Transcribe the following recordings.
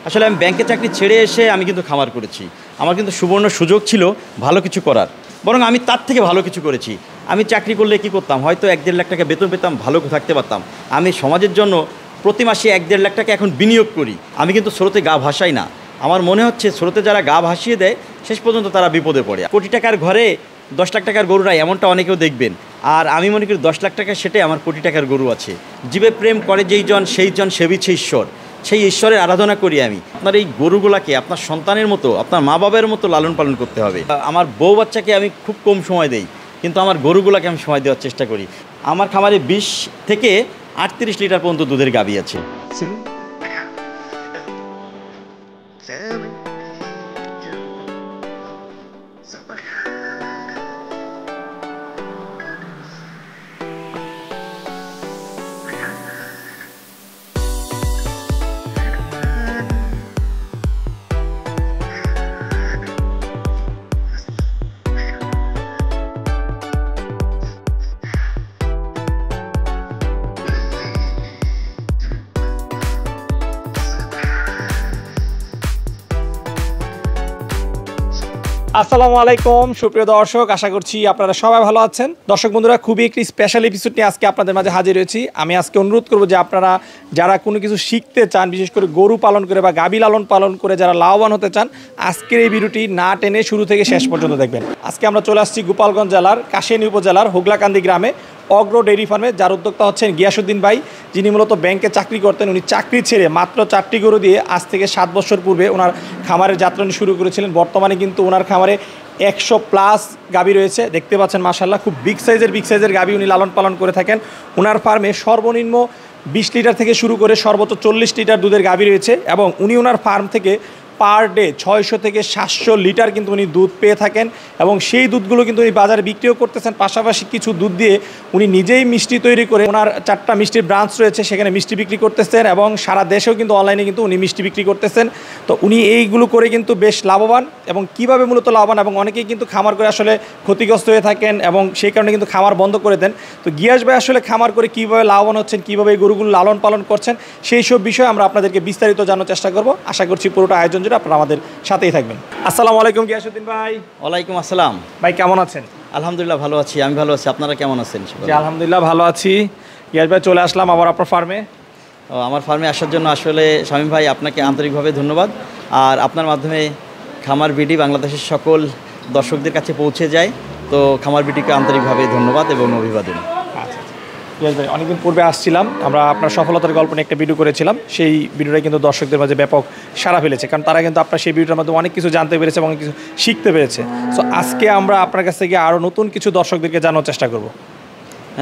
আসলে আমি ব্যাংকে চাকরি ছেড়ে এসে আমি কিন্তু খামার করেছি। আমার কিন্তু সুবর্ণ সুযোগ ছিল ভালো কিছু করার, বরং আমি তার থেকে ভালো কিছু করেছি। আমি চাকরি করলে কী করতাম, হয়তো 1-1.5 লাখ টাকা বেতন পেতাম, ভালো থাকতে পারতাম। আমি সমাজের জন্য প্রতি মাসে 1-1.5 লাখ টাকা এখন বিনিয়োগ করি। আমি কিন্তু স্রোতে গা ভাসাই না। আমার মনে হচ্ছে স্রোতে যারা গা ভাসিয়ে দেয় শেষ পর্যন্ত তারা বিপদে পড়ে। কোটি টাকার ঘরে 10 লাখ টাকার গরু নাই, এমনটা অনেকেও দেখবেন। আর আমি মনে করি 10 লাখ টাকা সেটাই আমার কোটি টাকার গরু আছে। জীবে প্রেম করে যেই জন সেই জন সেবিছে ঈশ্বর, সেই ঈশ্বরের আরাধনা করি আমি। আপনার এই গরুগুলাকে আপনার সন্তানের মতো, আপনার মা বাবার মতো লালন পালন করতে হবে। আমার বউ বাচ্চাকে আমি খুব কম সময় দেই, কিন্তু আমার গরুগুলাকে আমি সময় দেওয়ার চেষ্টা করি। আমার খামারে 20 থেকে 38 লিটার পর্যন্ত দুধের গাভী আছে। আসসালামু আলাইকুম সুপ্রিয় দর্শক, আশা করছি আপনারা সবাই ভালো আছেন। দর্শক বন্ধুরা, খুবই একটি স্পেশাল এপিসোড নিয়ে আজকে আপনাদের মাঝে হাজির হয়েছি। আমি আজকে অনুরোধ করব যে আপনারা যারা কোনো কিছু শিখতে চান, বিশেষ করে গরু পালন করে বা গাভী লালন পালন করে যারা লাভবান হতে চান, আজকের এই ভিডিওটি না টেনে শুরু থেকে শেষ পর্যন্ত দেখবেন। আজকে আমরা চলে আসছি গোপালগঞ্জ জেলার কাশিয়ানী উপজেলার হোগলাকান্দি গ্রামে অগ্র ডেইরি ফার্মে, যার উদ্যোক্তা হচ্ছেন গিয়াসউদ্দিন ভাই, যিনি মূলত ব্যাংকে চাকরি করতেন। উনি চাকরি ছেড়ে মাত্র 4টি গরু দিয়ে আজ থেকে 7 বছর পূর্বে ওনার খামারের যাত্রা শুরু করেছিলেন। বর্তমানে কিন্তু ওনার খামারে 100+ গাভী রয়েছে। দেখতে পাচ্ছেন মাশাআল্লাহ, খুব বিগ সাইজের গাভী উনি লালন পালন করে থাকেন। ওনার ফার্মে সর্বনিম্ন 20 লিটার থেকে শুরু করে সর্বোচ্চ 40 লিটার দুধের গাভী রয়েছে, এবং উনি ওনার ফার্ম থেকে পার ডে 600 থেকে 700 লিটার কিন্তু উনি দুধ পেয়ে থাকেন, এবং সেই দুধগুলো কিন্তু উনি বাজারে বিক্রিও করতেছেন। পাশাপাশি কিছু দুধ দিয়ে উনি নিজেই মিষ্টি তৈরি করে, ওনার 4টা মিষ্টির ব্রাঞ্চ রয়েছে, সেখানে মিষ্টি বিক্রি করতেছেন, এবং সারা দেশেও কিন্তু অনলাইনে কিন্তু উনি মিষ্টি বিক্রি করতেছেন। তো উনি এইগুলো করে কিন্তু বেশ লাভবান। এবং কীভাবে মূলত লাভবান, এবং অনেকেই কিন্তু খামার করে আসলে ক্ষতিগ্রস্ত হয়ে থাকেন, এবং সেই কারণে কিন্তু খামার বন্ধ করে দেন। তো গিয়াস ভাই আসলে খামার করে কীভাবে লাভবান হচ্ছেন, কীভাবে এই গরুগুলো লালন পালন করছেন, সেই সব বিষয়ে আমরা আপনাদেরকে বিস্তারিত জানার চেষ্টা করব। আশা করছি পুরোটা আয়োজন জুড়ে আপনারা আমাদের সাথেই থাকবেন। আসসালামু আলাইকুম গিয়াসউদ্দিন ভাই। ওয়ালাইকুম আসসালাম ভাই, কেমন আছেন? আলহামদুলিল্লাহ ভালো আছি। আমি ভালো আছি, আপনারা কেমন আছেন? জি আলহামদুলিল্লাহ ভালো আছি। গিয়াস ভাই, চলে আসলাম আবার আপনার ফার্মে। আমার ফার্মে আসার জন্য আসলে শামীম ভাই আপনাকে আন্তরিকভাবে ধন্যবাদ। আর আপনার মাধ্যমে খামার বিডি বাংলাদেশের সকল দর্শকদের কাছে পৌঁছে যায়, তো খামার বিডিকে আন্তরিকভাবে ধন্যবাদ এবং অভিবাদন। গিয়াস ভাই, অনেকদিন পূর্বে আসছিলাম, আমরা আপনার সফলতার গল্প নিয়ে একটা ভিডিও করেছিলাম। সেই ভিডিওটা কিন্তু দর্শকদের মাঝে ব্যাপক সাড়া ফেলেছে, কারণ তারা কিন্তু আপনার সেই ভিডিওটার মাধ্যমে অনেক কিছু জানতে পেরেছে এবং কিছু শিখতে পেরেছে। সো আজকে আমরা আপনার কাছ থেকে আরও নতুন কিছু দর্শকদেরকে জানার চেষ্টা করব।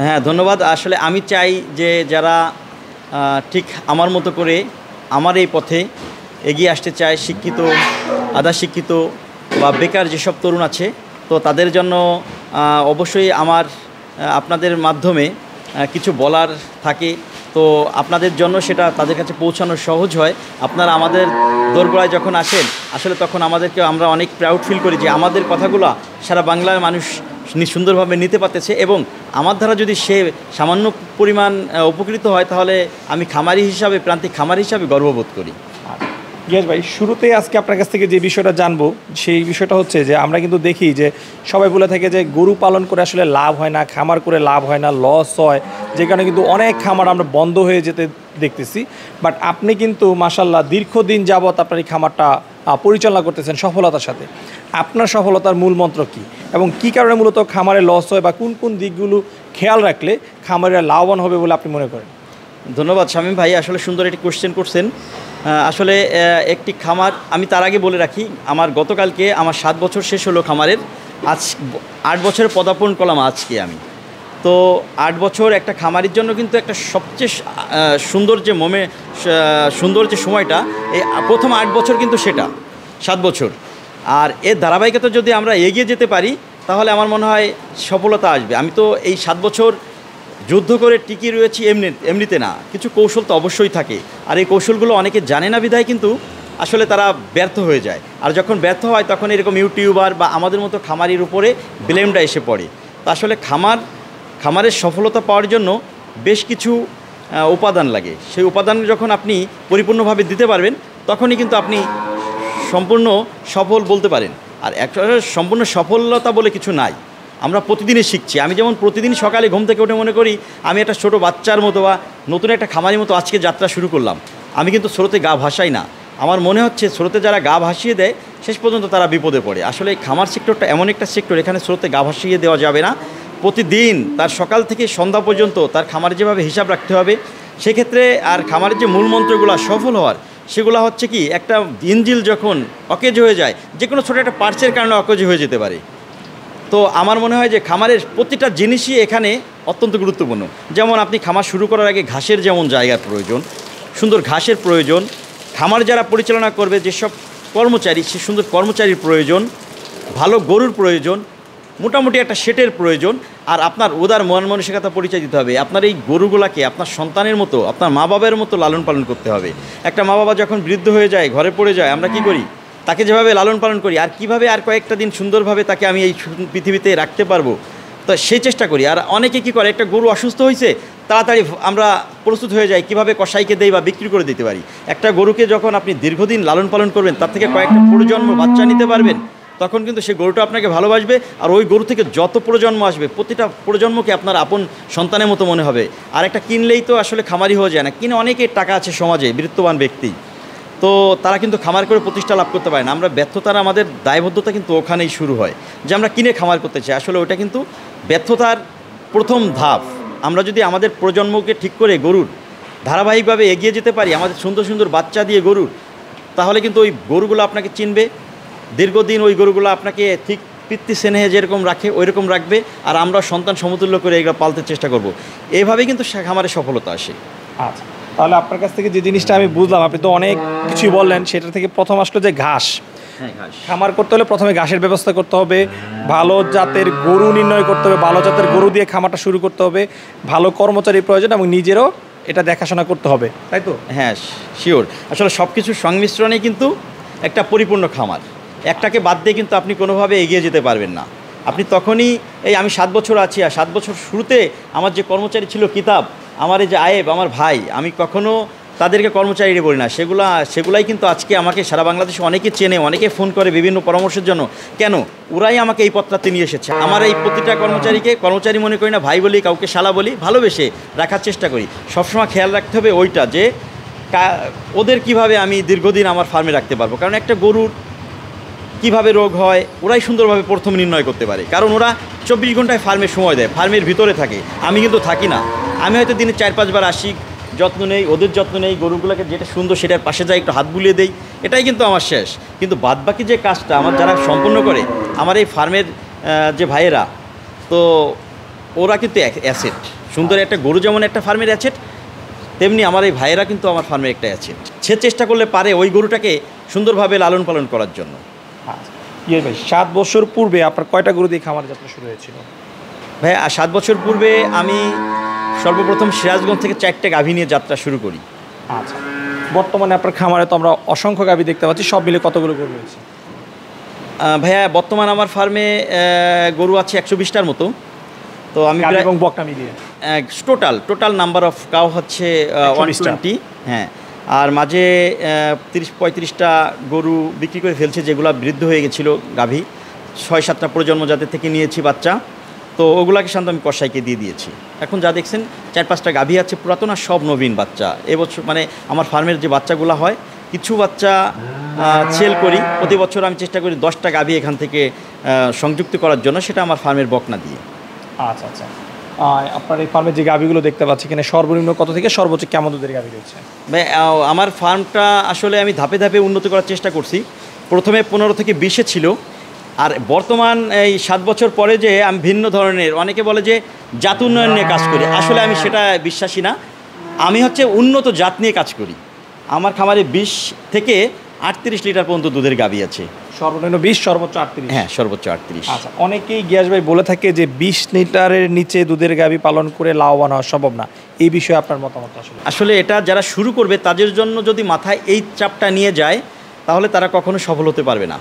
হ্যাঁ ধন্যবাদ। আসলে আমি চাই যে যারা ঠিক আমার মতো করে আমার এই পথে এগিয়ে আসতে চায়, শিক্ষিত, আধা শিক্ষিত বা বেকার যেসব তরুণ আছে, তো তাদের জন্য অবশ্যই আমার আপনাদের মাধ্যমে কিছু বলার থাকে। তো আপনাদের জন্য সেটা তাদের কাছে পৌঁছানো সহজ হয়। আপনারা আমাদের দোরগোড়ায় যখন আসেন, আসলে তখন আমরা অনেক প্রাউড ফিল করি যে আমাদের কথাগুলো সারা বাংলার মানুষ সুন্দরভাবে নিতে পারতেছে, এবং আমার দ্বারা যদি সে সামান্য পরিমাণ উপকৃত হয়, তাহলে আমি খামারি হিসাবে, প্রান্তিক খামারি হিসাবে গর্ববোধ করি। গিয়াস ভাই, শুরুতেই আজকে আপনার কাছ থেকে যে বিষয়টা জানবো, সেই বিষয়টা হচ্ছে যে আমরা কিন্তু দেখি যে সবাই বলে থাকে যে গরু পালন করে আসলে লাভ হয় না, খামার করে লাভ হয় না, লস হয়, যে কারণে কিন্তু অনেক খামার আমরা বন্ধ হয়ে যেতে দেখতেছি। বাট আপনি কিন্তু মাশাআল্লাহ দীর্ঘদিন যাবৎ আপনার এই খামারটা পরিচালনা করতেছেন সফলতার সাথে। আপনার সফলতার মূল মন্ত্র কী, এবং কী কারণে মূলত খামারে লস হয়, বা কোন কোন দিকগুলো খেয়াল রাখলে খামারের লাভবান হবে বলে আপনি মনে করেন? ধন্যবাদ শামীম ভাই, আসলে সুন্দর একটি কোশ্চেন করছেন। আসলে একটি খামার, আমি তার আগে বলে রাখি, আমার গতকালকে আমার 7 বছর শেষ হলো খামারের। আজ 8 বছরের পদার্পণ করলাম আজকে আমি। তো 8 বছর একটা খামারির জন্য কিন্তু একটা সবচেয়ে সুন্দর যে সময়টা, এই প্রথম 8 বছর কিন্তু সেটা 7 বছর। আর এর ধারাবাহিকতা যদি আমরা এগিয়ে যেতে পারি, তাহলে আমার মনে হয় সফলতা আসবে। আমি তো এই 7 বছর যুদ্ধ করে টিকিয়ে রয়েছি এমনিতে না, কিছু কৌশল তো অবশ্যই থাকে। আর এই কৌশলগুলো অনেকে জানে না বিধায় কিন্তু আসলে তারা ব্যর্থ হয়ে যায়। আর যখন ব্যর্থ হয়, তখন এরকম ইউটিউবার বা আমাদের মতো খামারির উপরে ব্লেমটা এসে পড়ে। তো আসলে খামারের সফলতা পাওয়ার জন্য বেশ কিছু উপাদান লাগে। সেই উপাদান যখন আপনি পরিপূর্ণভাবে দিতে পারবেন, তখনই কিন্তু আপনি সম্পূর্ণ সফল বলতে পারেন। আর একটা সম্পূর্ণ সফলতা বলে কিছু নাই, আমরা প্রতিদিনই শিখছি। আমি যেমন প্রতিদিন সকালে ঘুম থেকে উঠে মনে করি আমি একটা ছোটো বাচ্চার মতো বা নতুন একটা খামারের মতো আজকে যাত্রা শুরু করলাম। আমি কিন্তু স্রোতে গা ভাসাই না। আমার মনে হচ্ছে স্রোতে যারা গা ভাসিয়ে দেয় শেষ পর্যন্ত তারা বিপদে পড়ে। আসলে এই খামার সেক্টরটা এমন একটা সেক্টর, এখানে স্রোতে গা ভাসিয়ে দেওয়া যাবে না। প্রতিদিন তার সকাল থেকে সন্ধ্যা পর্যন্ত তার খামারে যেভাবে হিসাব রাখতে হবে, সেক্ষেত্রে আর খামারের যে মূল মন্ত্রগুলো সফল হওয়ার, সেগুলো হচ্ছে কি, একটা ইঞ্জিল যখন অকেজ হয়ে যায়, যে কোনো ছোটো একটা পার্টসের কারণে অকেজ হয়ে যেতে পারে। তো আমার মনে হয় যে খামারের প্রতিটা জিনিসই এখানে অত্যন্ত গুরুত্বপূর্ণ। যেমন আপনি খামার শুরু করার আগে ঘাসের যেমন জায়গার প্রয়োজন, সুন্দর ঘাসের প্রয়োজন, খামার যারা পরিচালনা করবে যেসব কর্মচারী, সে সুন্দর কর্মচারীর প্রয়োজন, ভালো গরুর প্রয়োজন, মোটামুটি একটা শেটের প্রয়োজন। আর আপনার উদার মন মানসিকতা পরিচয় দিতে হবে। আপনার এই গরুগুলাকে আপনার সন্তানের মতো, আপনার মা বাবার মতো লালন পালন করতে হবে। একটা মা বাবা যখন বৃদ্ধ হয়ে যায়, ঘরে পড়ে যায়, আমরা কি করি, তাকে যেভাবে লালন পালন করি, আর কিভাবে আর কয়েকটা দিন সুন্দরভাবে তাকে আমি এই পৃথিবীতে রাখতে পারবো, তো সেই চেষ্টা করি। আর অনেকে কি করে, একটা গরু অসুস্থ হয়েছে, তাড়াতাড়ি আমরা প্রস্তুত হয়ে যাই কীভাবে কসাইকে দেই বা বিক্রি করে দিতে পারি। একটা গরুকে যখন আপনি দীর্ঘদিন লালন পালন করবেন, তার থেকে কয়েকটা প্রজন্ম বাচ্চা নিতে পারবেন, তখন কিন্তু সেই গরুটা আপনাকে ভালোবাসবে। আর ওই গরু থেকে যত প্রজন্ম আসবে, প্রতিটা প্রজন্মকে আপনার আপন সন্তানের মতো মনে হবে। আর একটা কিনলেই তো আসলে খামারি হয়ে যায় না, কিনে অনেকের টাকা আছে সমাজে, বিত্তবান ব্যক্তি, তো তারা কিন্তু খামার করে প্রতিষ্ঠা লাভ করতে পারে না। আমরা ব্যর্থতার, আমাদের দায়বদ্ধতা কিন্তু ওখানেই শুরু হয় যে আমরা কিনে খামার করতে চাই। আসলে ওটা কিন্তু ব্যর্থতার প্রথম ধাপ। আমরা যদি আমাদের প্রজন্মকে ঠিক করে গরুর ধারাবাহিকভাবে এগিয়ে যেতে পারি, আমাদের সুন্দর সুন্দর বাচ্চা দিয়ে গরুর, তাহলে কিন্তু ওই গরুগুলো আপনাকে চিনবে, দীর্ঘদিন ওই গরুগুলো আপনাকে ঠিক পিতৃ স্নেহে যেরকম রাখে ওই রকম রাখবে। আর আমরা সন্তান সমতুল্য করে এগুলো পালতে চেষ্টা করব। এইভাবেই কিন্তু খামারে সফলতা আসে। আচ্ছা, তাহলে আপনার কাছ থেকে যে জিনিসটা আমি বুঝলাম, আপনি তো অনেক কিছুই বললেন, সেটা থেকে প্রথম আসলো যে ঘাস। হ্যাঁ, ঘাস খামার করতে হলে প্রথমে ঘাসের ব্যবস্থা করতে হবে, ভালো জাতের গরু নির্ণয় করতে হবে, ভালো জাতের গরু দিয়ে খামারটা শুরু করতে হবে, ভালো কর্মচারী প্রয়োজন এবং নিজেরও এটা দেখাশোনা করতে হবে, তাই তো? হ্যাঁ, শিওর। আসলে সব কিছুর সংমিশ্রণে কিন্তু একটা পরিপূর্ণ খামার। একটাকে বাদ দিয়ে কিন্তু আপনি কোনোভাবে এগিয়ে যেতে পারবেন না। আপনি তখনই, এই আমি 7 বছর আছি, আর 7 বছর শুরুতে আমার যে কর্মচারী ছিল কিতাব, আমার এই যে আয়েব, আমার ভাই, আমি কখনো তাদেরকে কর্মচারী বলি না। সেগুলাই কিন্তু আজকে আমাকে সারা বাংলাদেশে অনেকে চেনে, অনেকে ফোন করে বিভিন্ন পরামর্শের জন্য। কেন? ওরাই আমাকে এই পথটাতে নিয়ে এসেছে। আমার এই প্রতিটা কর্মচারীকে কর্মচারী মনে করি না, ভাই বলি, কাউকে শালা বলি, ভালোবেসে রাখার চেষ্টা করি। সবসময় খেয়াল রাখতে হবে ওইটা, যে ওদের কিভাবে আমি দীর্ঘদিন আমার ফার্মে রাখতে পারবো। কারণ একটা গরুর কীভাবে রোগ হয় ওরাই সুন্দরভাবে প্রথম নির্ণয় করতে পারে। কারণ ওরা 24 ঘন্টায় ফার্মে সময় দেয়, ফার্মের ভিতরে থাকে। আমি কিন্তু থাকি না। আমি হয়তো দিনে 4-5 বার আসি, যত্ন নেই, ওদের যত্ন নেই, গরুগুলোকে যেটা সুন্দর সেটার পাশে যাই, একটু হাত বুলিয়ে দেই, এটাই কিন্তু আমার শেষ। কিন্তু বাদবাকি যে কাজটা আমার যারা সম্পূর্ণ করে, আমার এই ফার্মের যে ভাইয়েরা, তো ওরা কিন্তু অ্যাসেট। সুন্দর একটা গরু যেমন একটা ফার্মের অ্যাসেট, তেমনি আমার এই ভাইয়েরা কিন্তু আমার ফার্মের একটা অ্যাসেট। সে চেষ্টা করলে পারে ওই গরুটাকে সুন্দরভাবে লালন পালন করার জন্য। ভাই, 7 বছর পূর্বে আপনার কয়টা গরু দিয়ে খামার যাত্রা শুরু হয়েছিল? ভাই, 7 বছর পূর্বে আমি সর্বপ্রথম সিরাজগঞ্জ থেকে 4টে গাভী নিয়ে যাত্রা শুরু করি। আচ্ছা, বর্তমানে আপনার খামারে তো আমরা অসংখ্য গাভী দেখতে পাচ্ছি, সব মিলে কতগুলো গরু রয়েছে? ভাইয়া, বর্তমান আমার ফার্মে গরু আছে 120টার মতো। তো আমি এবং বকনা মিলিয়ে টোটাল নাম্বার অফ কাউ হচ্ছে 120। হ্যাঁ, আর মাঝে 30-35টা গরু বিক্রি করে ফেলছে, যেগুলো বৃদ্ধ হয়ে গেছিলো গাভী। 6-7টা প্রজন্ম যাদের থেকে নিয়েছি বাচ্চা, তো ওগুলাকে শান্ত আমি কসাইকে দিয়ে দিয়েছি। এখন যা দেখছেন 4-5টা গাভী আছে, পুরাতন আর সব নবীন বাচ্চা। এবছর মানে আমার ফার্মের যে বাচ্চাগুলো হয়, কিছু বাচ্চা সেল করি। প্রতি বছর আমি চেষ্টা করি 10টা গাভী এখান থেকে সংযুক্ত করার জন্য, সেটা আমার ফার্মের বকনা দিয়ে। আচ্ছা আচ্ছা, আপনার এই ফার্মে যে গাভীগুলো দেখতে পাচ্ছি, এখানে সর্বনিম্ন কত থেকে সর্বোচ্চ কেমন দুধের গাভী রয়েছে? আমার ফার্মটা আসলে আমি ধাপে ধাপে উন্নতি করার চেষ্টা করছি। প্রথমে 15 থেকে 20-এ ছিল, আর বর্তমান এই 7 বছর পরে যে আমি ভিন্ন ধরনের, অনেকে বলে যে জাত উন্নয়ন নিয়ে কাজ করি, আসলে আমি সেটা বিশ্বাসী না। আমি হচ্ছে উন্নত জাত নিয়ে কাজ করি। আমার খামারে 20 থেকে 38 লিটার পর্যন্ত দুধের গাভী আছে। সর্বনিম্ন 20, সর্বোচ্চ 38? হ্যাঁ, সর্বোচ্চ 38। আচ্ছা, অনেকেই গিয়াস ভাই বলে থাকে যে 20 লিটারের নিচে দুধের গাভী পালন করে লাভবান হওয়া সম্ভব না। এই বিষয়ে আপনার মতামত? আসলে এটা যারা শুরু করবে তাদের জন্য যদি মাথায় এই চাপটা নিয়ে যায়, তাহলে তারা কখনো সফল হতে পারবে না।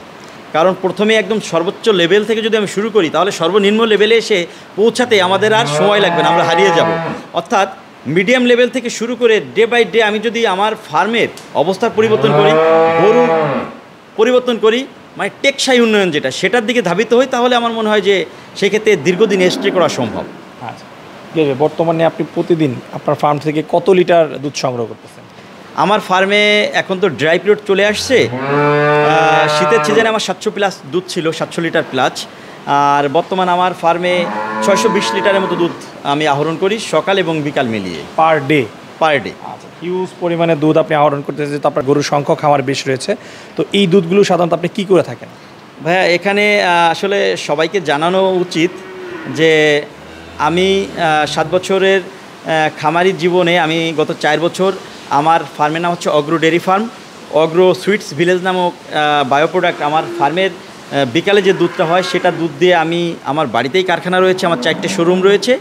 কারণ প্রথমে একদম সর্বোচ্চ লেভেল থেকে যদি আমি শুরু করি, তাহলে সর্বনিম্ন লেভেলে এসে পৌঁছাতে আমাদের আর সময় লাগবে না, আমরা হারিয়ে যাব। অর্থাৎ মিডিয়াম লেভেল থেকে শুরু করে ডে বাই ডে আমি যদি আমার ফার্মের অবস্থার পরিবর্তন করি, গরু পরিবর্তন করি, মানে টেকসই উন্নয়ন যেটা সেটার দিকে ধাবিত হই, তাহলে আমার মনে হয় যে সেক্ষেত্রে দীর্ঘদিন স্টে করা সম্ভব। আচ্ছা, বর্তমানে আপনি প্রতিদিন আপনার ফার্ম থেকে কত লিটার দুধ সংগ্রহ করতেছেন? আমার ফার্মে এখন তো ড্রাই পিরিয়ড চলে আসছে, শীতের সিজনে আমার 700 প্লাস দুধ ছিল, 700 লিটার প্লাস। আর বর্তমান আমার ফার্মে 620 লিটারের মতো দুধ আমি আহরণ করি সকাল এবং বিকাল মিলিয়ে পার ডে। আচ্ছা, হিউজ পরিমাণে দুধ আপনি আহরণ করতেছেন, যেহেতু আপনার গরুর সংখ্যা খামার বেশ রয়েছে, তো এই দুধগুলো সাধারণত আপনি কী করে থাকেন? ভাইয়া এখানে আসলে সবাইকে জানানো উচিত যে আমি 7 বছরের খামারি জীবনে আমি গত 4 বছর আমার ফার্মের নাম হচ্ছে অগ্রো ডেয়ারি ফার্ম। অগ্রো সুইটস ভিলেজ নামক বায়ো প্রোডাক্ট আমার ফার্মের বিকালে যে দুধটা হয় সেটা দুধ দিয়ে আমি আমার বাড়িতেই কারখানা রয়েছে, আমার 4টে শোরুম রয়েছে,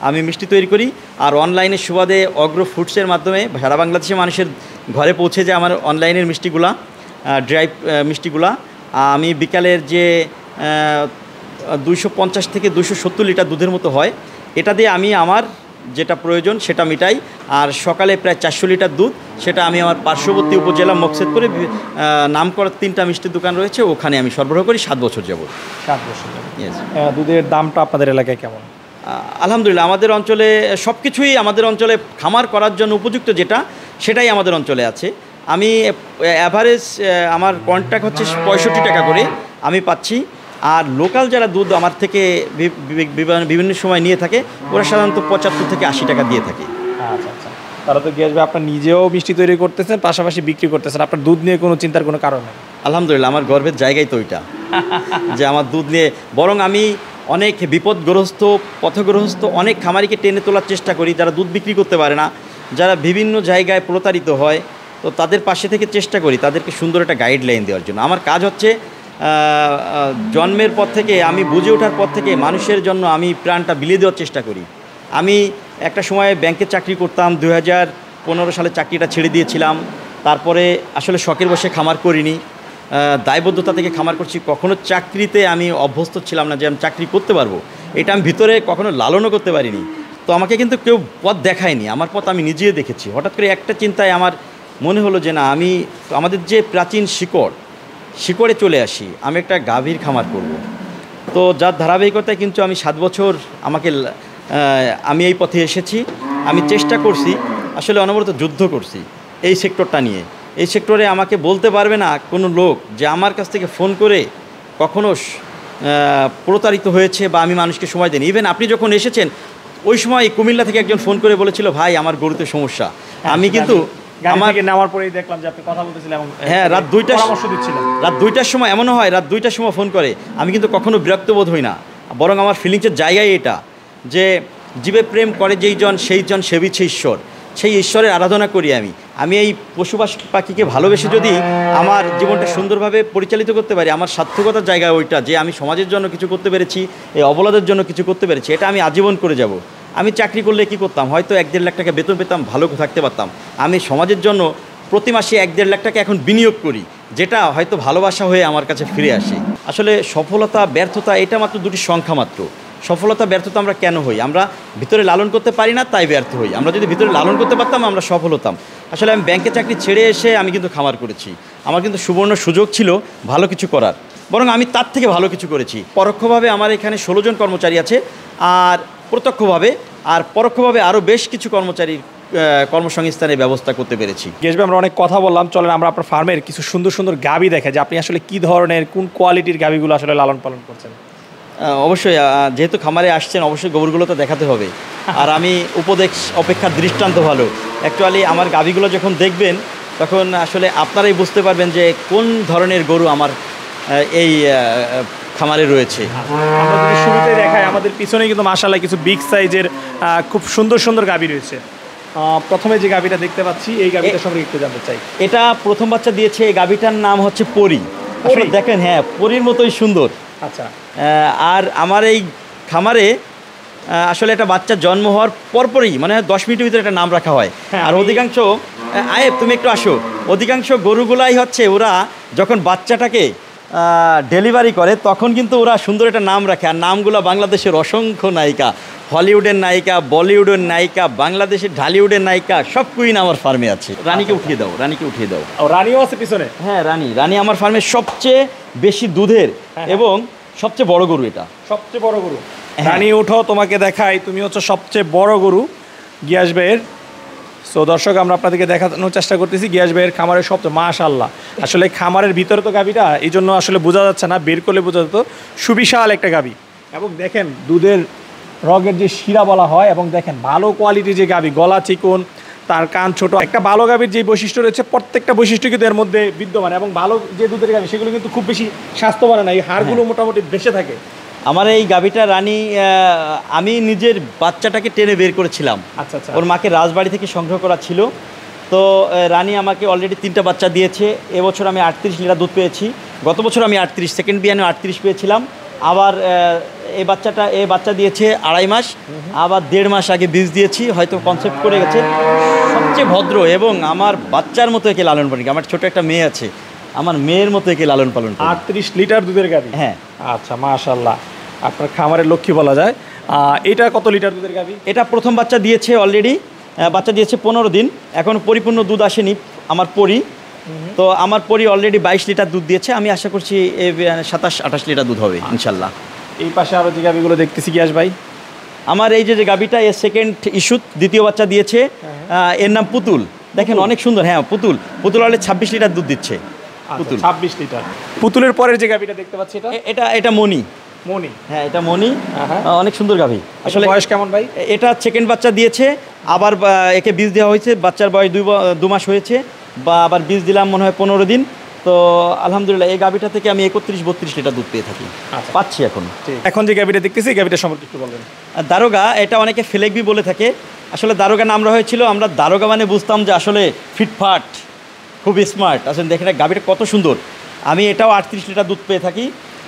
আমি মিষ্টি তৈরি করি। আর অনলাইনে সুবাদে অগ্রো ফুডসের মাধ্যমে সারা বাংলাদেশের মানুষের ঘরে পৌঁছে যায় আমার অনলাইনের মিষ্টিগুলা, ড্রাই মিষ্টিগুলা। আমি বিকালের যে 250 থেকে 270 লিটার দুধের মতো হয়, এটা দিয়ে আমি আমার যেটা প্রয়োজন সেটা মিটাই। আর সকালে প্রায় 400 লিটার দুধ, সেটা আমি আমার পার্শ্ববর্তী উপজেলা মকসেদপুরে নাম করা 3টা মিষ্টির দোকান রয়েছে, ওখানে আমি সরবরাহ করি 7 বছর যাবত। 7 বছর যাবত। দুধের দামটা আপনাদের এলাকায় কেমন? আলহামদুলিল্লাহ, আমাদের অঞ্চলে সব কিছুই আমাদের অঞ্চলে খামার করার জন্য উপযুক্ত যেটা, সেটাই আমাদের অঞ্চলে আছে। আমি অ্যাভারেজ আমার কন্ট্রাক্ট হচ্ছে 65 টাকা করে আমি পাচ্ছি। আর লোকাল যারা দুধ আমার থেকে বিভিন্ন সময় নিয়ে থাকে, ওরা সাধারণত 75 থেকে 80 টাকা দিয়ে থাকে। আচ্ছা আচ্ছা, তারা তো গিয়ে আসবে। আপনার নিজেও মিষ্টি তৈরি করতেছেন, পাশাপাশি বিক্রি করতেছেন, আপনার দুধ নিয়ে কোনো চিন্তার কোনো কারণ নেই? আলহামদুলিল্লাহ, আমার গর্বের জায়গাই তো ওইটা যে আমার দুধ নিয়ে, বরং আমি অনেক বিপদগ্রস্ত পথগ্রস্ত অনেক খামারিকে টেনে তোলার চেষ্টা করি, যারা দুধ বিক্রি করতে পারে না, যারা বিভিন্ন জায়গায় প্রতারিত হয়, তো তাদের পাশে থেকে চেষ্টা করি তাদেরকে সুন্দর একটা গাইডলাইন দেওয়ার জন্য। আমার কাজ হচ্ছে জন্মের পর থেকে, আমি বুঝে ওঠার পর থেকে মানুষের জন্য আমি প্রাণটা বিলিয়ে দেওয়ার চেষ্টা করি। আমি একটা সময় ব্যাংকে চাকরি করতাম, 2015 সালে চাকরিটা ছেড়ে দিয়েছিলাম। তারপরে আসলে শখের বসে খামার করিনি, দায়বদ্ধতা থেকে খামার করছি। কখনো চাকরিতে আমি অভ্যস্ত ছিলাম না যে আমি চাকরি করতে পারবো, এটা আমি ভিতরে কখনো লালনও করতে পারিনি। তো আমাকে কিন্তু কেউ পথ দেখায়নি, আমার পথ আমি নিজেই দেখেছি। হঠাৎ করে একটা চিন্তায় আমার মনে হলো যে না, আমি আমাদের যে প্রাচীন শিকড়ে চলে আসি, আমি একটা গাভীর খামার করব। তো যার ধারাবাহিকতায় কিন্তু আমি 7 বছর আমি এই পথে এসেছি। আমি চেষ্টা করছি, আসলে অনবরত যুদ্ধ করছি এই সেক্টরটা নিয়ে। এই সেক্টরে আমাকে বলতে পারবে না কোনো লোক যে আমার কাছ থেকে ফোন করে কখনো প্রতারিত হয়েছে বা আমি মানুষকে সময় দিইনি। ইভেন আপনি যখন এসেছেন ওই সময় কুমিল্লা থেকে একজন ফোন করে বলেছিল, ভাই আমার গরুতে সমস্যা। আমি কিন্তু আমাকে নেওয়ার পরেই দেখলাম যে আপনি কথা বলতেছিলেন এবং হ্যাঁ, রাত 2টার পরামর্শ দিচ্ছিলেন। রাত 2টার সময় এমনও হয়, রাত 2টার সময় ফোন করে, আমি কিন্তু কখনো বিরক্ত বোধ হই না, বরং আমার ফিলিংসের জায়গায় এটা যে জীবে প্রেম করে যেই জন সেই জন সেবিছে ঈশ্বর, সেই ঈশ্বরের আরাধনা করি। আমি এই পশু পাখিকে ভালোবেসে যদি আমার জীবনটা সুন্দরভাবে পরিচালিত করতে পারি, আমার সার্থকতার জায়গা ওইটা যে আমি সমাজের জন্য কিছু করতে পেরেছি, এই অবলাদের জন্য কিছু করতে পেরেছি, এটা আমি আজীবন করে যাব। আমি চাকরি করলে কি করতাম, হয়তো 1-1.5 লাখ টাকা বেতন পেতাম, ভালো থাকতে পারতাম। আমি সমাজের জন্য প্রতি মাসে 1-1.5 লাখ টাকা এখন বিনিয়োগ করি, যেটা হয়তো ভালোবাসা হয়ে আমার কাছে ফিরে আসে। আসলে সফলতা ব্যর্থতা এটা মাত্র দুটি সংখ্যা মাত্র। সফলতা ব্যর্থতা আমরা কেন হই? আমরা ভিতরে লালন করতে পারি না, তাই ব্যর্থ হই। আমরা যদি ভিতরে লালন করতে পারতাম, আমরা সফল হতাম। আসলে আমি ব্যাংকে চাকরি ছেড়ে এসে আমি কিন্তু খামার করেছি। আমার কিন্তু সুবর্ণ সুযোগ ছিল ভালো কিছু করার, বরং আমি তার থেকে ভালো কিছু করেছি। পরোক্ষভাবে আমার এখানে 16 জন কর্মচারী আছে, আর পরোক্ষভাবে আরও বেশ কিছু কর্মচারীর কর্মসংস্থানের ব্যবস্থা করতে পেরেছি। গেছবে আমরা অনেক কথা বললাম, চলেন আমরা আপনার ফার্মের কিছু সুন্দর সুন্দর গাভী দেখে যে আপনি আসলে কী ধরনের কোন কোয়ালিটির গাভীগুলো আসলে লালন পালন করছেন। অবশ্যই, যেহেতু খামারে আসছেন অবশ্যই গরুগুলো তো দেখাতে হবে। আর আমি উপদেশ অপেক্ষার দৃষ্টান্ত ভালো। অ্যাকচুয়ালি আমার গাভীগুলো যখন দেখবেন তখন আসলে আপনারাই বুঝতে পারবেন যে কোন ধরনের গরু আমার এই খামারে রয়েছে। আমরা যদি শুরুতে দেখাই, আমাদের পিছনে কিন্তু মাশাআল্লাহ কিছু বিগ সাইজের খুব সুন্দর সুন্দর গাভী রয়েছে। প্রথমে যে গাভীটা দেখতে পাচ্ছি, এই গাভীটার সম্পর্কে একটু জানতে চাই। এটা প্রথম বাচ্চা দিয়েছে, এই গাভীটার নাম হচ্ছে পরি। দেখেন, হ্যাঁ, পরির মতোই সুন্দর। আচ্ছা, আর আমার এই খামারে আসলে একটা বাচ্চা জন্ম হওয়ার পরপরই মানে 10 মিনিটের ভিতরে একটা নাম রাখা হয়। আর অধিকাংশ, আয়েব তুমি একটু আসো, অধিকাংশ গরুগুলাই হচ্ছে ওরা যখন বাচ্চাটাকে ডেলিভারি করে তখন কিন্তু ওরা সুন্দর একটা নাম রাখে, আর নামগুলো বাংলাদেশের অসংখ্য নায়িকা, হলিউডের নায়িকা, বলিউডের নায়িকা, বাংলাদেশের ঢালিউডের নায়িকা, সব কুইন আমার ফার্মে আছে। রানীকে উঠিয়ে দাও, রানীকে উঠিয়ে দাও। ও রানীও আছে পিছনে? হ্যাঁ, রানী আমার ফার্মে সবচেয়ে বেশি দুধের এবং সবচেয়ে বড় গরু এটা। সবচেয়ে বড় গরু? রানী উঠো, তোমাকে দেখাই, তুমি হচ্ছে সবচেয়ে বড় গরু গিয়াস ভাইয়ের। সো দর্শক, আমরা আপনাদেরকে দেখানোর চেষ্টা করতেছি গিয়াস ভাইয়ের খামারের সবচেয়ে, মাশাআল্লাহ। আসলে খামারের ভিতরে তো গাভীটা, এই জন্য আসলে বোঝা যাচ্ছে না, বের করলে বোঝা যেত। সুবিশাল একটা গাভী, এবং দেখেন দুধের রগের যে শিরা বলা হয়, এবং দেখেন ভালো কোয়ালিটির যে গাভী, গলা চিকন, তার কান ছোট। একটা ভালো গাভীর যে বৈশিষ্ট্য রয়েছে, প্রত্যেকটা বৈশিষ্ট্য কিন্তু এর মধ্যে বিদ্যমান, এবং ভালো যে দুধের গাভী সেগুলো কিন্তু খুব বেশি স্বাস্থ্যবান না, এই হাড়গুলো মোটামুটি বেঁচে থাকে। আমার এই গাভীটা রানী, আমি নিজের বাচ্চাটাকে টেনে বের করেছিলাম। আচ্ছা আচ্ছা। ওর মাকে রাজবাড়ি থেকে সংগ্রহ করা ছিল। তো রানী আমাকে অলরেডি 3টা বাচ্চা দিয়েছে। এবছর আমি 38 লিটার দুধ পেয়েছি। গত বছর আমি 38, সেকেন্ড বিয়ানে 38 পেয়েছিলাম। আবার এই বাচ্চা দিয়েছে 2.5 মাস, আবার 1.5 মাস আগে বীজ দিয়েছি, হয়তো কনসেপ্ট করে গেছে। সবচেয়ে ভদ্র এবং আমার বাচ্চার মতো একে লালন পালন, আমার ছোট একটা মেয়ে আছে, আমার মেয়ের মতো একে লালন পালন। 38 লিটার দুধের গাভী? হ্যাঁ। আচ্ছা, মাশাআল্লাহ, আপনার খামারের লক্ষ্মী বলা যায়। এটা কত লিটার দুধের গাভী? এটা প্রথম বাচ্চা দিয়েছে অলরেডি, বাচ্চা দিয়েছে 15 দিন, এখন পরিপূর্ণ দুধ আসেনি আমার পরি। তো আমার পরি অলরেডি 22 লিটার দুধ দিয়েছে, আমি আশা করছি 27-28 লিটার দুধ হবে ইনশাল্লাহ। এই পাশে আরও যে গাভীগুলো দেখতেছি গিয়াস ভাই, আমার এই যে গাভীটা, এর সেকেন্ড ইস্যু, দ্বিতীয় বাচ্চা দিয়েছে, এর নাম পুতুল। দেখেন অনেক সুন্দর। হ্যাঁ, পুতুল অলরেডি 26 লিটার দুধ দিচ্ছে। পুতুল 26 লিটার। পুতুলের পরের যে গাভীটা দেখতে পাচ্ছি, এটা মণি। মণি? হ্যাঁ, এটা মণি, অনেক সুন্দর গাভী। আসলে বয়স কেমন ভাই? এটা সেকেন্ড বাচ্চা দিয়েছে, আবার একে বীজ দেওয়া হয়েছে, বাচ্চার বয়স 2 মাস হয়েছে, বা আবার বীজ দিলাম মনে হয় 15 দিন। তো আলহামদুলিল্লাহ এই গাভীটা থেকে আমি 31-32 লিটার দুধ পেয়ে থাকি, পাচ্ছি এখন। এখন যে গাভীটা দেখতেছি, এই গাভীটার সম্পর্কে একটু বলবেন। দারোগা, এটা অনেকে ফেলেকবি বলে থাকে। আসলে দারোগা নাম হয়েছিল, আমরা দারোগা মানে বুঝতাম যে আসলে ফিটফাট, খুব স্মার্ট। আসলে দেখেন গাভীটা কত সুন্দর। আমি এটাও 38 লিটার দুধ পেয়ে থাকি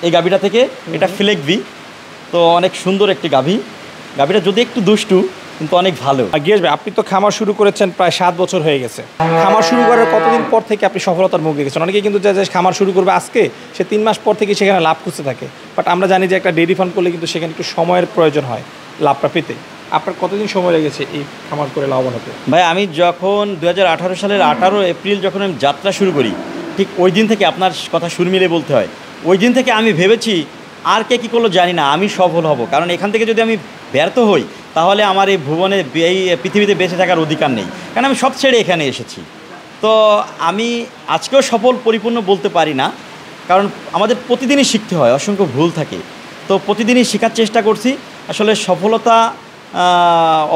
এই গাভীটা থেকে। এটা ফিলেকবি, তো অনেক সুন্দর একটি গাভীটা যদি একটু দুষ্টু, কিন্তু অনেক ভালো। গিয়াস ভাই, আপনি তো খামার শুরু করেছেন প্রায় 7 বছর হয়ে গেছে। খামার শুরু করার কতদিন পর থেকে আপনি সফলতার মুখ দেখেছেন? অনেকে কিন্তু যে খামার শুরু করবে আজকে, সে 3 মাস পর থেকে সেখানে লাভ খুঁজতে থাকে। বাট আমরা জানি যে একটা ডেইরি ফার্ম করলে কিন্তু সেখানে একটু সময়ের প্রয়োজন হয় লাভটা পেতে। আপনার কতদিন সময় লেগেছে এই খামার করে লাভবান হতে? ভাই, আমি যখন 2018 সালের 18 এপ্রিল যখন আমি যাত্রা শুরু করি, ঠিক ওই দিন থেকে, আপনার কথা সুর মিলে বলতে হয়, ওই দিন থেকে আমি ভেবেছি আর কে কী করলো জানি না, আমি সফল হব। কারণ এখান থেকে যদি আমি ব্যর্থ হই, তাহলে আমার এই ভুবনে, এই পৃথিবীতে বেঁচে থাকার অধিকার নেই, কারণ আমি সব ছেড়ে এখানে এসেছি। তো আমি আজকেও সফল পরিপূর্ণ বলতে পারি না, কারণ আমাদের প্রতিদিনই শিখতে হয়, অসংখ্য ভুল থাকে। তো প্রতিদিনই শেখার চেষ্টা করছি। আসলে সফলতা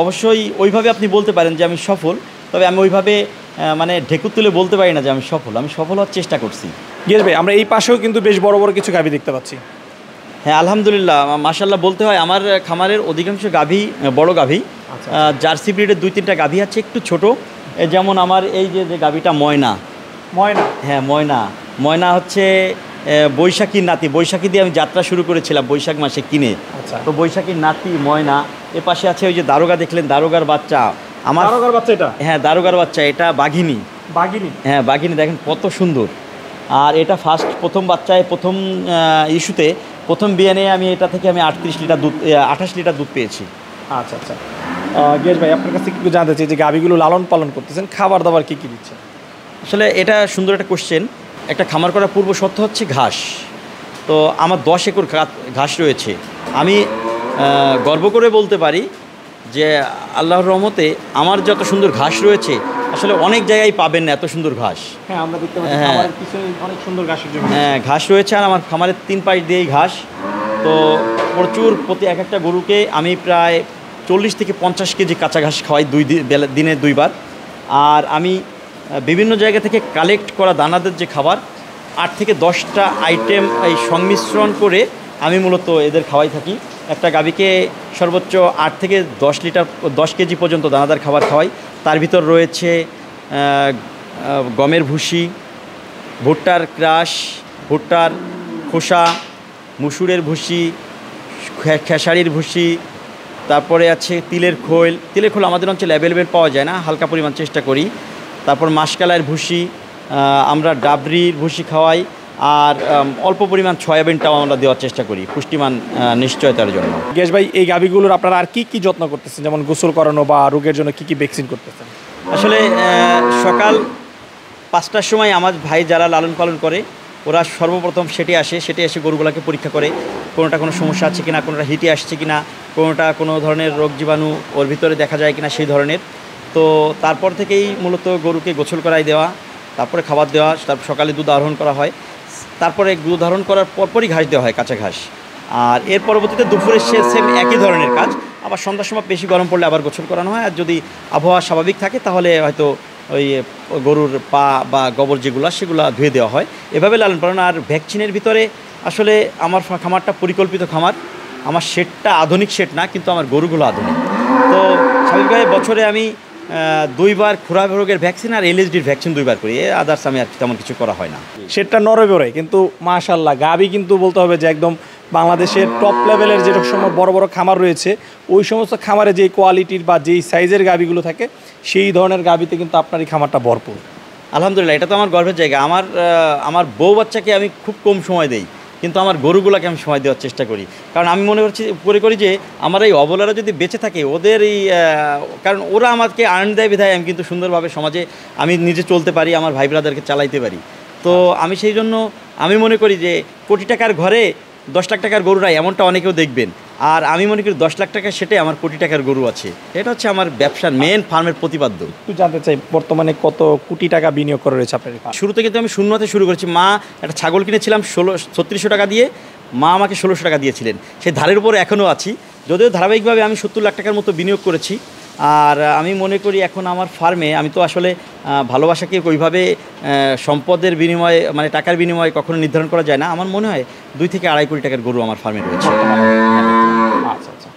অবশ্যই ওইভাবে আপনি বলতে পারেন যে আমি সফল, তবে আমি ওইভাবে মানে ঢেকুর তুলে বলতে পারি না যে আমি সফল হওয়ার চেষ্টা করছি। গিয়াস ভাই, আমরা এই পাশেও কিন্তু বেশ বড় বড় কিছু গাভী দেখতে পাচ্ছি। হ্যাঁ, আলহামদুলিল্লাহ, মাশাআল্লাহ বলতে হয়। আমার খামারের অধিকাংশ গাভী বড় গাভী। জার্সি ব্রিডের 2-3টা গাভী আছে একটু ছোট, যেমন আমার এই যে গাভীটা ময়না। হ্যাঁ, ময়না হচ্ছে বৈশাখীর নাতি। বৈশাখী দিয়ে আমি যাত্রা শুরু করেছিলাম বৈশাখ মাসে কিনে। তো বৈশাখীর নাতি ময়না। এ পাশে আছে ওই যে দারোগা, দেখলেন দারোগার বাচ্চা। আমার দারোগার বাচ্চা এটা? হ্যাঁ, দারোগার বাচ্চা। এটা বাঘিনী। হ্যাঁ, বাঘিনী, দেখেন কত সুন্দর। আর এটা প্রথম বাচ্চায়, প্রথম ইস্যুতে, প্রথম বিয়ানে আমি এটা থেকে 28 লিটার দুধ পেয়েছি। আচ্ছা আচ্ছা। গিয়াস ভাই, আপনার কাছে একটু জানতে চাই যে গাভীগুলো লালন পালন করতেছেন, খাবার দাবার কী কী দিচ্ছেন? আসলে এটা সুন্দর একটা কোশ্চেন। একটা খামার করার পূর্ব শর্ত হচ্ছে ঘাস। তো আমার 10 একর ঘাস রয়েছে। আমি গর্ব করে বলতে পারি যে আল্লাহর রহমতে আমার যত সুন্দর ঘাস রয়েছে, আসলে অনেক জায়গায় পাবেন না এত সুন্দর ঘাস। হ্যাঁ, আমরা দেখতে পাচ্ছি খামারের পিছনে অনেক সুন্দর ঘাসের জমি। হ্যাঁ, ঘাস রয়েছে, আর আমার খামারের 3 পাশ দিয়েই ঘাস। তো প্রচুর, প্রতি এক একটা গরুকে আমি প্রায় 40 থেকে 50 কেজি কাঁচা ঘাস খাওয়াই দিনে 2 বার। আর আমি বিভিন্ন জায়গা থেকে কালেক্ট করা দানাদের যে খাবার, 8 থেকে 10টা আইটেম এই সংমিশ্রণ করে আমি মূলত এদের খাওয়াই থাকি। একটা গাভীকে সর্বোচ্চ 8 থেকে 10 কেজি পর্যন্ত দানাদার খাবার খাওয়াই। তার ভিতর রয়েছে গমের ভুসি, ভুট্টার ক্রাশ, ভুট্টার খোসা, মুসুরের ভুসি, খেসারির ভুসি, তারপরে আছে তিলের খোল। আমাদের অঞ্চলে অ্যাভেলেবেল পাওয়া যায় না, হালকা পরিমাণ চেষ্টা করি। তারপর মাসকালাইয়ের ভুসি, আমরা ডাবরির ভুসি খাওয়াই। আর অল্প পরিমাণ সয়াবিনটাও আমরা দেওয়ার চেষ্টা করি পুষ্টিমান নিশ্চয়তার জন্য। গিয়াস ভাই, এই গাভীগুলোর আপনারা আর কি যত্ন করতেছেন, যেমন গোসল করানো বা রোগের জন্য কি ভ্যাকসিন করতেছেন? আসলে সকাল 5টার সময় আমার ভাই যারা লালন পালন করে ওরা সর্বপ্রথম সেটে এসে গরুগুলোকে পরীক্ষা করে কোনোটা কোনো সমস্যা আছে কিনা, কোনোটা হিটে আসছে কিনা, কোনোটা কোনো ধরনের রোগ জীবাণু ওর ভিতরে দেখা যায় কিনা সেই ধরনের। তো তারপর থেকেই মূলত গরুকে গোসল করাই দেওয়া, তারপরে খাবার দেওয়া, তারপর সকালে দুধ আহরণ করা হয়, তারপরে দুধ আহরণ করার পরপরই ঘাস দেওয়া হয়, কাঁচা ঘাস। আর এর পরবর্তীতে দুপুরে সেম একই ধরনের কাজ। আবার সন্ধ্যার সময় বেশি গরম পড়লে আবার গোসল করানো হয়। আর যদি আবহাওয়া স্বাভাবিক থাকে তাহলে হয়তো ওই গরুর পা বা গোবর সেগুলো ধুয়ে দেওয়া হয়। এভাবে লালন পালন। আর ভ্যাকসিনের ভিতরে আসলে আমার খামারটা পরিকল্পিত খামার। আমার শেডটা আধুনিক শেড না, কিন্তু আমার গরুগুলো আধুনিক। তো স্বাভাবিকভাবে বছরে আমি 2বার খুরা রোগের ভ্যাকসিন আর এলএসডির ভ্যাকসিন 2বার করি। আদার্স আমি আর তেমন কিছু করা হয় না। সেটা নড়ে বেরোয়, কিন্তু মাশাআল্লাহ গাভী কিন্তু বলতে হবে যে একদম বাংলাদেশের টপ লেভেলের যেরকম সময় বড় বড় খামার রয়েছে, ওই সমস্ত খামারে যেই কোয়ালিটির বা যেই সাইজের গাভীগুলো থাকে সেই ধরনের গাভীতে কিন্তু আপনার এই খামারটা ভরপুর। আলহামদুলিল্লাহ, এটা তো আমার গর্বের জায়গা। আমার বউ বাচ্চাকে আমি খুব কম সময় দেই, কিন্তু আমার গরুগুলোকে আমি সময় দেওয়ার চেষ্টা করি। কারণ আমি মনে করি যে আমার এই অবলারা যদি বেঁচে থাকে ওদের এই কারণ ওরা আমাকে আর্ন দেয় বিধায় আমি কিন্তু সুন্দরভাবে সমাজে আমি নিজে চলতে পারি, আমার ভাই ব্রাদারকে চালাইতে পারি। তো আমি সেই জন্য আমি মনে করি যে কোটি টাকার ঘরে 10 লাখ টাকার গরু নাই, এমনটা অনেকেও দেখবেন। আর আমি মনে করি 10 লাখ টাকা সেটে আমার কোটি টাকার গরু আছে। এটা হচ্ছে আমার ব্যবসার মেন ফার্মের প্রতিপাদ্য। একটু জানতে চাই বর্তমানে কত কোটি টাকা বিনিয়োগ করে রয়েছে আপনার? শুরুতে কিন্তু আমি শূন্যতে শুরু করেছি। মা একটা ছাগল কিনেছিলাম 3600 টাকা দিয়ে, মা আমাকে 1600 টাকা দিয়েছিলেন। সেই ধারের উপরে এখনও আছি, যদিও ধারাবাহিকভাবে আমি 70 লাখ টাকার মতো বিনিয়োগ করেছি। আর আমি মনে করি এখন আমার ফার্মে আমি তো আসলে ভালোবাসাকে ওইভাবে সম্পদের বিনিময়ে মানে টাকার বিনিময়ে কখনো নির্ধারণ করা যায় না। আমার মনে হয় 2 থেকে 2.5 কোটি টাকার গরু আমার ফার্মে রয়েছে। আচ্ছা আচ্ছা,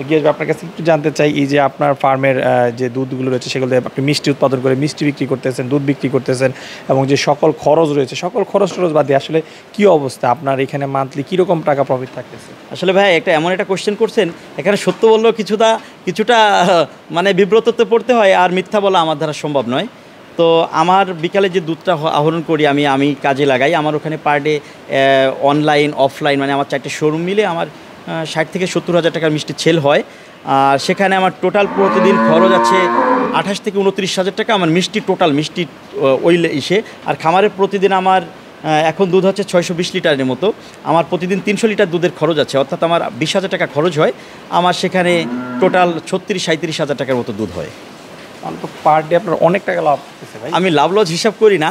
গিয়ে আপনার কাছে একটু জানতে চাই, এই যে আপনার ফার্মের যে দুধগুলো রয়েছে সেগুলো আপনি মিষ্টি উৎপাদন করে মিষ্টি বিক্রি করতেছেন, দুধ বিক্রি করতেছেন, এবং যে সকল খরচ রয়েছে সকল খরচ বাদে আসলে কি অবস্থা আপনার এখানে মান্থলি কীরকম টাকা প্রফিট থাকতেছে? আসলে ভাই এমন একটা কোশ্চেন করছেন, এখানে সত্য বললেও কিছুটা মানে বিব্রততে পড়তে হয়, আর মিথ্যা বলা আমার দ্বারা সম্ভব নয়। তো আমার বিকালে যে দুধটা আহরণ করি আমি কাজে লাগাই। আমার ওখানে পার ডে অনলাইন অফলাইন মানে আমার 4টে শোরুম মিলে আমার 60 থেকে 70 হাজার টাকার মিষ্টি সেল হয়। আর সেখানে আমার টোটাল প্রতিদিন খরচ আছে 28 থেকে 29 হাজার টাকা আমার মিষ্টি ওই ইসে। আর খামারে প্রতিদিন আমার এখন দুধ হচ্ছে 620 লিটারের মতো। আমার প্রতিদিন 300 লিটার দুধের খরচ আছে, অর্থাৎ আমার 20 হাজার টাকা খরচ হয়। আমার সেখানে টোটাল 36-37 হাজার টাকার মতো দুধ হয়। তো পার ডে আপনার অনেক টাকা লাভ হচ্ছে ভাই। আমি লাভ লস হিসাব করি না,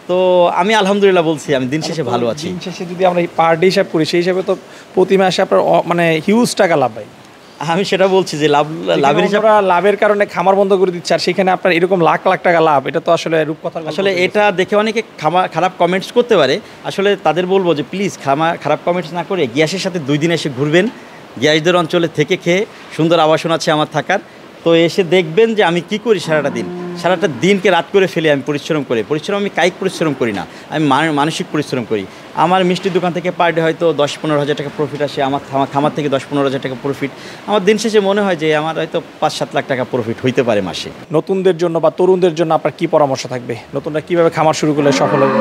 তো আমি আলহামদুলিল্লাহ বলছি আমি দিন শেষে ভালো আছি। দিন শেষে যদি আমরা পার ডে হিসাব করি সেই হিসাবে তো প্রতি মাসে আপনার মানে হিউজ টাকা লাভ ভাই। আমি সেটা বলছি যে লাভের হিসাব, লাভের কারণে খামার বন্ধ করে দিচ্ছে, আর সেখানে আপনার এরকম লাখ লাখ টাকা লাভ, এটা তো আসলে রূপকথা। আসলে এটা দেখে অনেকে খারাপ কমেন্টস করতে পারে। আসলে তাদের বলবো যে প্লিজ খারাপ কমেন্টস না করে গ্যাসের সাথে 2 দিন এসে ঘুরবেন। গ্যাসদের অঞ্চলে থেকে খেয়ে সুন্দর আবাসন আছে আমার থাকার, তো এসে দেখবেন যে আমি কি করি সারাটা দিনকে রাত করে ফেলে আমি পরিশ্রম আমি কায়িক পরিশ্রম করি না, আমি মানসিক পরিশ্রম করি। আমার মিষ্টির দোকান থেকে পার ডে হয়তো 10-15 হাজার টাকা প্রফিট আসে, আমার খামার থেকে 10-15 হাজার টাকা প্রফিট। আমার দিন শেষে মনে হয় যে আমার হয়তো 5-7 লাখ টাকা প্রফিট হইতে পারে মাসে। নতুনদের জন্য বা তরুণদের জন্য আপনার কি পরামর্শ থাকবে? নতুনরা কীভাবে খামার শুরু করলে সফল হবে?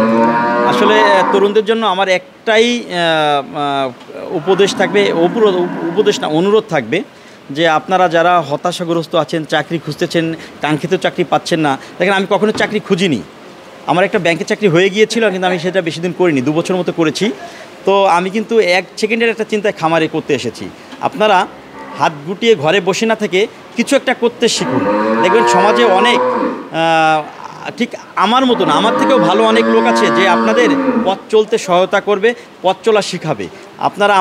আসলে তরুণদের জন্য আমার একটাই উপদেশ থাকবে, অনুরোধ থাকবে যে আপনারা যারা হতাশাগ্রস্ত আছেন, চাকরি খুঁজতেছেন, কাঙ্ক্ষিত চাকরি পাচ্ছেন না। দেখেন আমি কখনো চাকরি খুঁজিনি, আমার একটা ব্যাংকের চাকরি হয়ে গিয়েছিল, কিন্তু আমি সেটা বেশি দিন করিনি, 2 বছর মতো করেছি। তো আমি কিন্তু 1 সেকেন্ডের একটা চিন্তায় খামারে করতে এসেছি। আপনারা হাত গুটিয়ে ঘরে বসে না থেকে কিছু একটা করতে শিখুন। দেখবেন সমাজে অনেক ঠিক আমার মতো না, আমার থেকেও ভালো অনেক লোক আছে যে আপনাদের পথ চলতে সহায়তা করবে, পথ চলা শিখাবে। আপনারা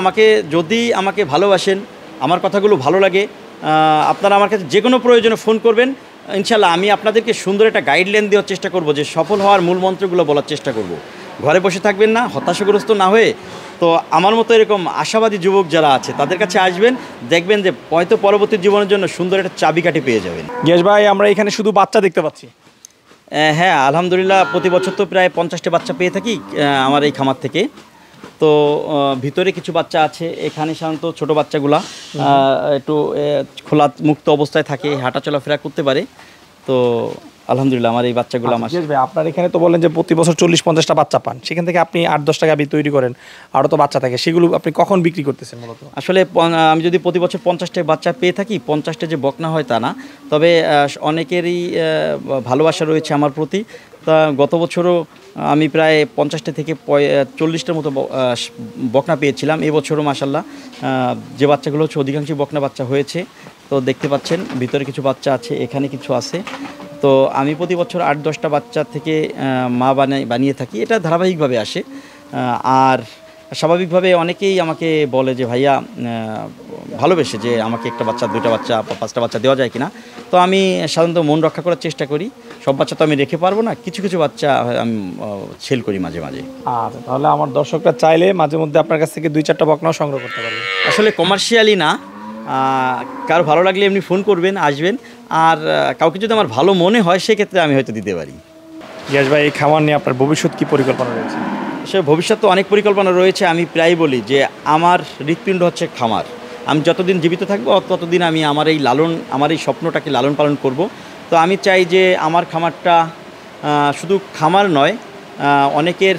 যদি আমাকে ভালোবাসেন, আমার কথাগুলো ভালো লাগে, আপনারা আমার কাছে যে কোনো প্রয়োজনে ফোন করবেন। ইনশাল্লাহ আমি আপনাদেরকে সুন্দর একটা গাইডলাইন দেওয়ার চেষ্টা করব, যে সফল হওয়ার মূল মন্ত্রগুলো বলার চেষ্টা করব। ঘরে বসে থাকবেন না, হতাশাগ্রস্ত না হয়ে। তো আমার মতো এরকম আশাবাদী যুবক যারা আছে তাদের কাছে আসবেন, দেখবেন যে হয়তো পরবর্তী জীবনের জন্য সুন্দর একটা চাবিকাঠি পেয়ে যাবেন। গিয়াস ভাই, আমরা এখানে শুধু বাচ্চা দেখতে পাচ্ছি। হ্যাঁ আলহামদুলিল্লাহ, প্রতি বছর তো প্রায় 50টা বাচ্চা পেয়ে থাকি আমার এই খামার থেকে। তো ভিতরে কিছু বাচ্চা আছে, এখানে সাধারণত ছোটো বাচ্চাগুলা একটু খোলা মুক্ত অবস্থায় থাকে, হাঁটা চলাফেরা করতে পারে। তো আলহামদুলিল্লাহ আমার এই বাচ্চাগুলো আমার জিয়াস ভাই, আপনার এখানে তো বলেন যে প্রতি বছর 40-50টা বাচ্চা পান, সেখান থেকে আপনি 8-10 টাকা তৈরি করেন, আরও তো বাচ্চা থাকে, সেগুলো আপনি কখন বিক্রি করতেছেন মূলত? আসলে আমি যদি প্রতি বছর 50টা বাচ্চা পেয়ে থাকি, 50টা যে বকনা হয় তা না, তবে অনেকেরই ভালোবাসা রয়েছে আমার প্রতি। তা গত বছরও আমি প্রায় 50টা থেকে 40টার মতো বকনা পেয়েছিলাম। এবছরও মাসাল্লাহ যে বাচ্চাগুলো হচ্ছে অধিকাংশই বকনা বাচ্চা হয়েছে। তো দেখতে পাচ্ছেন ভিতরে কিছু বাচ্চা আছে, এখানে কিছু আছে। তো আমি প্রতি বছর 8-10টা বাচ্চা থেকে মা বানিয়ে থাকি, এটা ধারাবাহিকভাবে আসে। আর স্বাভাবিকভাবে অনেকেই আমাকে বলে যে ভাইয়া ভালোবেসে যে আমাকে একটা বাচ্চা, 2টা বাচ্চা, 5টা বাচ্চা দেওয়া যায় কিনা। তো আমি সাধারণত মন রক্ষা করার চেষ্টা করি, সব বাচ্চা তো আমি রেখে পারবো না, কিছু কিছু বাচ্চা আমি সেল করি মাঝে মাঝে। আর তাহলে আমার দর্শকরা চাইলে মাঝে মধ্যে আপনার কাছ থেকে 2-4টা বকনাও সংগ্রহ করতে পারবে। আসলে কমার্শিয়ালি না, কারো ভালো লাগলে এমনি ফোন করবেন, আসবেন। আর কাউকে যদি আমার ভালো মনে হয় সেক্ষেত্রে আমি হয়তো দিতে পারি। জিয়াস ভাই, এই খামার নিয়ে আপনার ভবিষ্যৎ কি পরিকল্পনা রয়েছে? সে ভবিষ্যৎ তো অনেক পরিকল্পনা রয়েছে। আমি প্রায় বলি যে আমার হৃৎপিণ্ড হচ্ছে খামার। আমি যতদিন জীবিত থাকবো ততদিন আমি আমার এই স্বপ্নটাকে লালন পালন করব। তো আমি চাই যে আমার খামারটা শুধু খামার নয়, অনেকের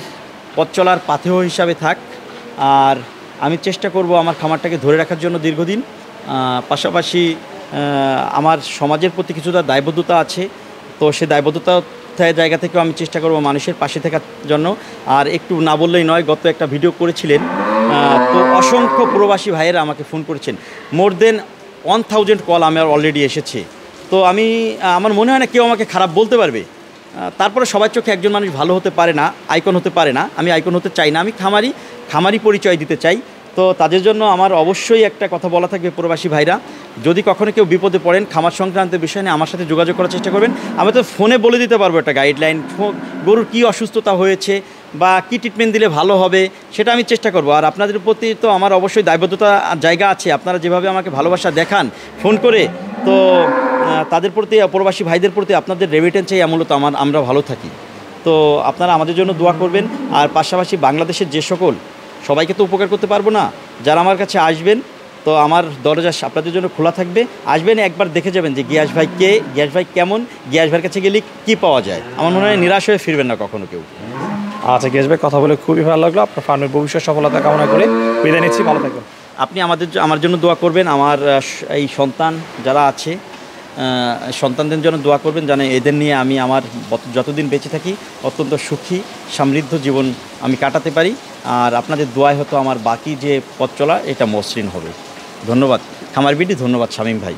পথ চলার পাথেয় হিসাবে থাক। আর আমি চেষ্টা করব আমার খামারটাকে ধরে রাখার জন্য দীর্ঘদিন। পাশাপাশি আমার সমাজের প্রতি কিছুটা দায়বদ্ধতা আছে, তো সে দায়বদ্ধতা জায়গা থেকেও আমি চেষ্টা করব মানুষের পাশে থাকার জন্য। আর একটু না বললেই নয়, গত একটা ভিডিও করেছিলেন, তো অসংখ্য প্রবাসী ভাইয়েরা আমাকে ফোন করেছেন, মোর দেন 1000 কল আমার অলরেডি এসেছে। তো আমার মনে হয় না কেউ আমাকে খারাপ বলতে পারবে। তারপরে সবার চোখে একজন মানুষ ভালো হতে পারে না, আইকন হতে পারে না। আমি আইকন হতে চাই না, আমি খামারি পরিচয় দিতে চাই। তো তাদের জন্য আমার অবশ্যই একটা কথা বলা থাকবে, প্রবাসী ভাইরা যদি কখনো কেউ বিপদে পড়েন খামার সংক্রান্ত বিষয় নিয়ে আমার সাথে যোগাযোগ করার চেষ্টা করবেন। আমি তো ফোনে বলে দিতে পারবো একটা গাইডলাইন, গরুর কী অসুস্থতা হয়েছে বা কী ট্রিটমেন্ট দিলে ভালো হবে সেটা আমি চেষ্টা করব। আর আপনাদের প্রতি তো আমার অবশ্যই দায়বদ্ধতা জায়গা আছে। আপনারা যেভাবে আমাকে ভালোবাসা দেখান ফোন করে, তো তাদের প্রতি, প্রবাসী ভাইদের প্রতি আপনাদের রেমিটেন্স চাই, মূলত আমরা ভালো থাকি। তো আপনারা আমাদের জন্য দোয়া করবেন। আর পাশাপাশি বাংলাদেশের যে সকল, সবাইকে তো উপকার করতে পারবো না, যারা আমার কাছে আসবেন তো আমার দরজা আপনাদের জন্য খোলা থাকবে। আসবেন, একবার দেখে যাবেন যে গিয়াস ভাই কে, গিয়াস ভাই কেমন, গিয়াস ভাইয়ের কাছে গেলে কী পাওয়া যায়। আমার মনে হয় নিরাশ হয়ে ফিরবেন না কখনো কেউ। আচ্ছা গিয়াস ভাই, কথা বলে খুবই ভালো লাগলো। আপনার ফার্মের ভবিষ্যৎ সফলতা কামনা করে বিদায় নিচ্ছি, ভালো থাকবেন। আপনি আমার জন্য দোয়া করবেন। আমার এই সন্তান যারা আছে, সন্তানদের জন্য দোয়া করবেন, যেন এদের নিয়ে আমি আমার যতদিন বেঁচে থাকি অত্যন্ত সুখী সমৃদ্ধ জীবন আমি কাটাতে পারি। আর আপনাদের দোয়ায় হয়তো আমার বাকি যে পথ চলা এটা মসৃণ হবে। ধন্যবাদ খামার বিডি, ধন্যবাদ শামীম ভাই।